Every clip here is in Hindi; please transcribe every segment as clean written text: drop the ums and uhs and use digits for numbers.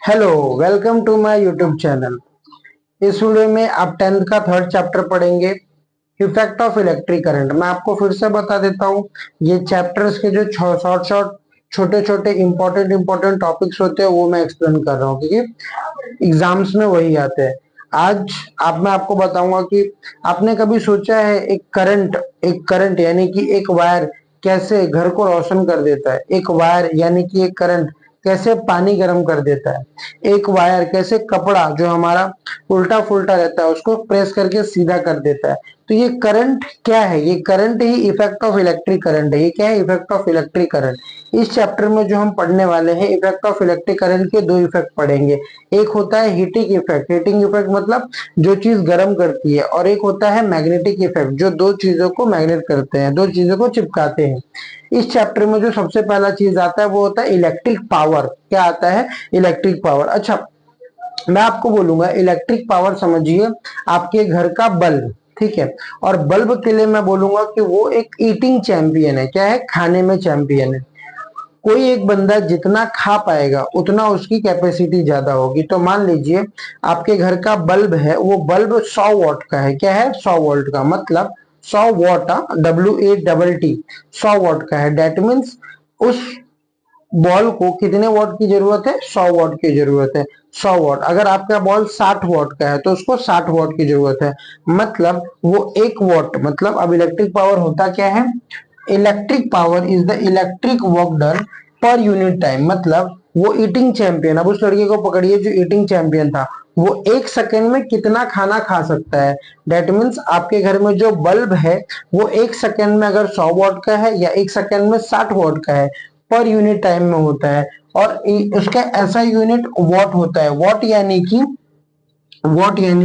Hello, welcome to my YouTube channel. इस वीडियो में आप 10th का थर्ड चैप्टर पढ़ेंगे, इफेक्ट ऑफ इलेक्ट्रिक करंट। मैं आपको फिर से बता देता हूँ, ये चैप्टर्स के जो शॉर्ट शॉर्ट छोटे छोटे इंपॉर्टेंट टॉपिक्स होते हैं वो मैं एक्सप्लेन कर रहा हूँ, क्योंकि एग्जाम्स में वही आते हैं। आज मैं आपको बताऊंगा कि आपने कभी सोचा है एक करंट यानी कि एक वायर कैसे घर को रोशन कर देता है। एक वायर यानी कि एक करंट कैसे पानी गर्म कर देता है। एक वायर कैसे कपड़ा जो हमारा उल्टा फुल्टा रहता है उसको प्रेस करके सीधा कर देता है। तो ये करंट क्या है? ये current he effect of electric current है। ये क्या है? Effect of electric current. इस चैप्टर में जो हम पढ़ने वाले हैं, इफेक्ट ऑफ इलेक्ट्रिक करंट के दो इफेक्ट पढ़ेंगे। एक होता है हीटिंग इफेक्ट। हीटिंग इफेक्ट मतलब जो चीज गर्म करती है, और एक होता है मैग्नेटिक इफेक्ट, जो दो चीजों को मैग्नेट करते हैं, दो चीजों को चिपकाते हैं। इस चैप्टर में जो सबसे पहला चीज आता है वो होता है इलेक्ट्रिक पावर। क्या आता है? Electric power. अच्छा, मैं आपको बोलूंगा इलेक्ट्रिक पावर समझिए आपके घर का बल्ब, ठीक है। और बल्ब के लिए मैं बोलूंगा कि वो एक ईटिंग चैंपियन है। क्या है? खाने में चैंपियन है। कोई एक बंदा जितना खा पाएगा उतना उसकी कैपेसिटी ज्यादा होगी। तो मान लीजिए आपके घर का बल्ब है, वो बल्ब 100 वॉट का है। क्या है? 100 वॉट का मतलब 100 वॉट, WATT, 100 वॉट का है। डेट मीन्स उस बॉल को कितने वॉट की जरूरत है? 100 वॉट की जरूरत है। 100 वॉट। अगर आपका बॉल 60 वॉट का है तो उसको 60 वॉट की जरूरत है। मतलब वो 1 वॉट, मतलब अब इलेक्ट्रिक पावर होता क्या है? Electric power is the electric work done per unit time. मतलब वो ईटिंग चैंपियन, अब उस लड़के को पकड़िए जो ईटिंग चैंपियन था, वो 1 सेकेंड में कितना खाना खा सकता है। डेट मीन्स आपके घर में जो बल्ब है वो 1 सेकेंड में अगर 100 वॉट का है या 1 सेकेंड में 60 वॉट का है, पर यूनिट टाइम में होता है। और उसका ऐसा यूनिट वॉट होता है। वॉट यानी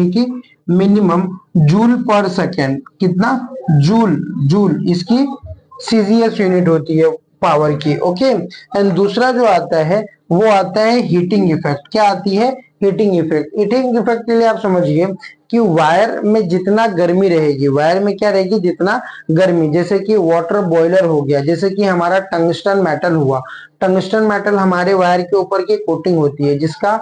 कि मिनिमम जूल पर सेकेंड। कितना? जूल। जूल इसकी सीजीएस यूनिट होती है पावर की। ओके। एंड दूसरा जो आता है वो आता है हीटिंग इफेक्ट। क्या आती है? Heating effect. हीटिंग इफेक्ट के लिए आप समझिए कि वायर में जितना गर्मी रहेगी, वायर में क्या रहेगी? जितना गर्मी, जैसे कि वाटर बॉयलर हो गया, जैसे कि हमारा टंगस्टन मेटल हुआ। टंगस्टन मेटल हमारे वायर के ऊपर की कोटिंग होती है, जिसका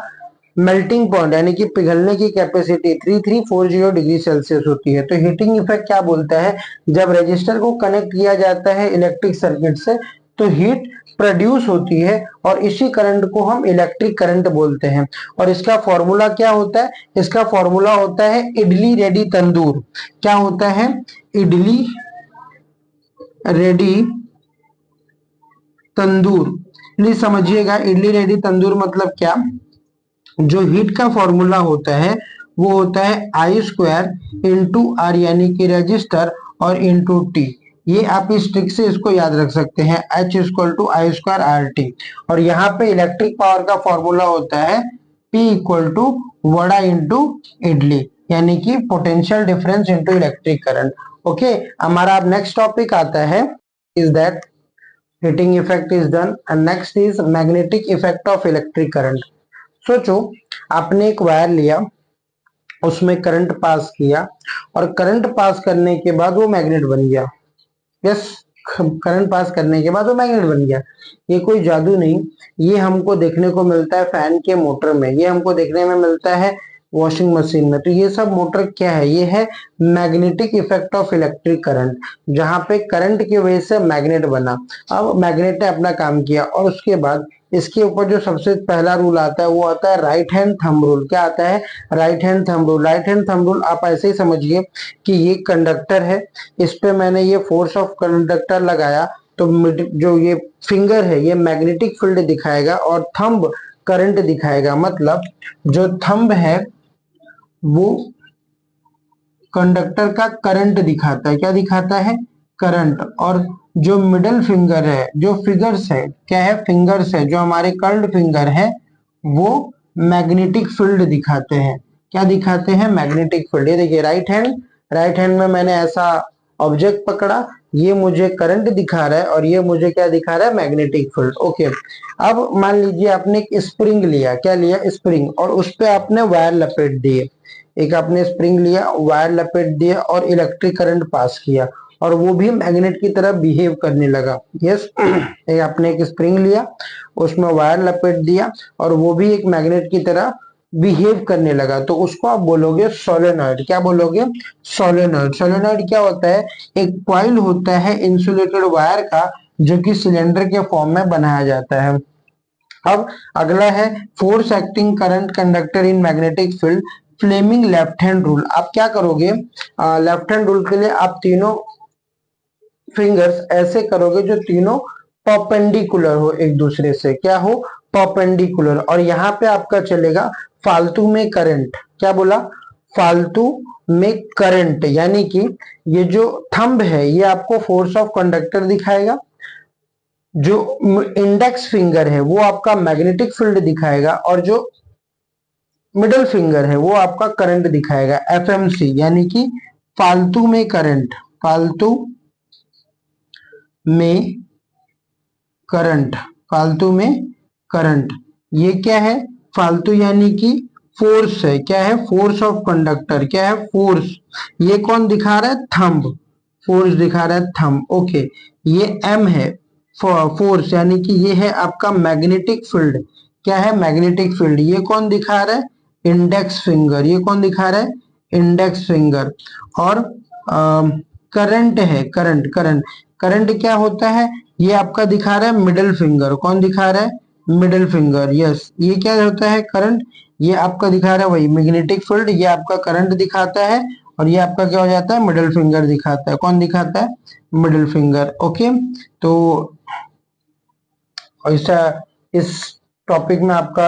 मेल्टिंग पॉइंट यानी कि पिघलने की कैपेसिटी 3340 डिग्री सेल्सियस होती है। तो हीटिंग इफेक्ट क्या बोलता है? जब रेजिस्टर को कनेक्ट किया जाता है इलेक्ट्रिक सर्किट से तो हीट प्रोड्यूस होती है, और इसी करंट को हम इलेक्ट्रिक करंट बोलते हैं। और इसका फॉर्मूला क्या होता है? इसका फॉर्मूला होता है इडली रेडी तंदूर। क्या होता है? Idli ready tandoor. प्लीज समझिएगा, इडली रेडी तंदूर मतलब क्या? जो हीट का फॉर्मूला होता है वो होता है I² × R, यानी कि रजिस्टर, और इंटू टी। ये आप इस ट्रिक से इसको याद रख सकते हैं, H = I²RT। और यहाँ पे इलेक्ट्रिक पावर का फॉर्मूला होता है P = वड़ा इंटू इडली, यानी कि potential difference into electric current. Okay. हमारा अब नेक्स्ट टॉपिक आता है, is that heating effect is done, and next is magnetic effect of electric current. सोचो, आपने एक वायर लिया, उसमें करंट पास किया, और करंट पास करने के बाद वो मैग्नेट बन गया। यस, करंट पास करने के बाद वो मैग्नेट बन गया। ये कोई जादू नहीं, ये हमको देखने को मिलता है फैन के मोटर में, ये हमको देखने में मिलता है वॉशिंग मशीन में। तो ये सब मोटर क्या है? ये है magnetic effect of electric current, जहां पे करंट की वजह से मैग्नेट बना। अब मैग्नेट ने अपना काम किया, और उसके बाद इसके ऊपर जो सबसे पहला रूल आता है वो आता है राइट हैंड थंब रूल। क्या आता है? Right hand thumb rule. Right hand thumb rule आप ऐसे ही समझिए कि ये कंडक्टर है, इस पे मैंने ये फोर्स ऑफ कंडक्टर लगाया, तो जो ये फिंगर है ये मैग्नेटिक फील्ड दिखाएगा, और थंब करंट दिखाएगा। मतलब जो थंब है वो कंडक्टर का करंट दिखाता है। क्या दिखाता है? करंट। और जो मिडल फिंगर है, जो फिंगर्स है, क्या है? फिंगर्स है, जो हमारे कर्ल्ड फिंगर है, वो मैग्नेटिक फील्ड दिखाते हैं। क्या दिखाते हैं? Magnetic field. ये देखिए, राइट हैंड में मैंने ऐसा ऑब्जेक्ट पकड़ा, ये मुझे करंट दिखा रहा है, और ये मुझे क्या दिखा रहा है? Magnetic field. ओके। अब मान लीजिए आपने एक स्प्रिंग लिया। क्या लिया? स्प्रिंग। और उस पे आपने वायर लपेट दिए। एक आपने स्प्रिंग लिया, वायर लपेट दिया, और इलेक्ट्रिक करंट पास किया। और वो भी मैग्नेट की तरह बिहेव करने लगा। यस, आपने एक स्प्रिंग लिया, उसमें वायर लपेट दिया और वो भी एक मैग्नेट की तरह बिहेव करने लगा, तो उसको आप बोलोगे सोलेनॉइड। क्या बोलोगे? सोलेनॉइड। सोलेनॉइड क्या होता है? एक कॉइल होता है इंसुलेटेड वायर का, जो कि सिलेंडर के फॉर्म में बनाया जाता है। अब अगला है force acting current conductor in magnetic field, Fleming left hand rule. आप क्या करोगे? लेफ्ट हैंड रूल के लिए आप तीनों फिंगर्स ऐसे करोगे जो तीनों परपेंडिकुलर हो एक दूसरे से। क्या हो? परपेंडिकुलर। और यहाँ पे आपका चलेगा फालतू में करंट। क्या बोला? फालतू में करंट, यानी कि ये जो थंब है ये आपको फोर्स ऑफ कंडक्टर दिखाएगा, जो इंडेक्स फिंगर है वो आपका मैग्नेटिक फील्ड दिखाएगा, और जो मिडिल फिंगर है वो आपका करंट दिखाएगा, एफएमसी, यानी कि फालतू में करंट। फालतू में करंट। फालतू में करंट, ये क्या है? फालतू यानी कि फोर्स है। क्या है? Force of conductor. क्या है? फोर्स। ये कौन दिखा रहा है? थंब। फोर्स दिखा रहा है थंब। ओके, ये एम है फोर्स, यानी कि ये है आपका मैग्नेटिक फील्ड। क्या है? Magnetic field. ये कौन दिखा रहा है? Index finger. ये कौन दिखा रहा है? Index finger. और करंट है, करंट। करंट, करंट क्या होता है? ये आपका दिखा रहा है मिडिल फिंगर। कौन दिखा रहा है? Middle finger. यस, ये क्या होता है? करंट। ये आपका दिखा रहा है वही मैग्नेटिक फील्ड, ये आपका करंट दिखाता है, और ये आपका क्या हो जाता है? मिडिल फिंगर दिखाता है। कौन दिखाता है? Middle finger. ओके, तो ऐसा इस टॉपिक में आपका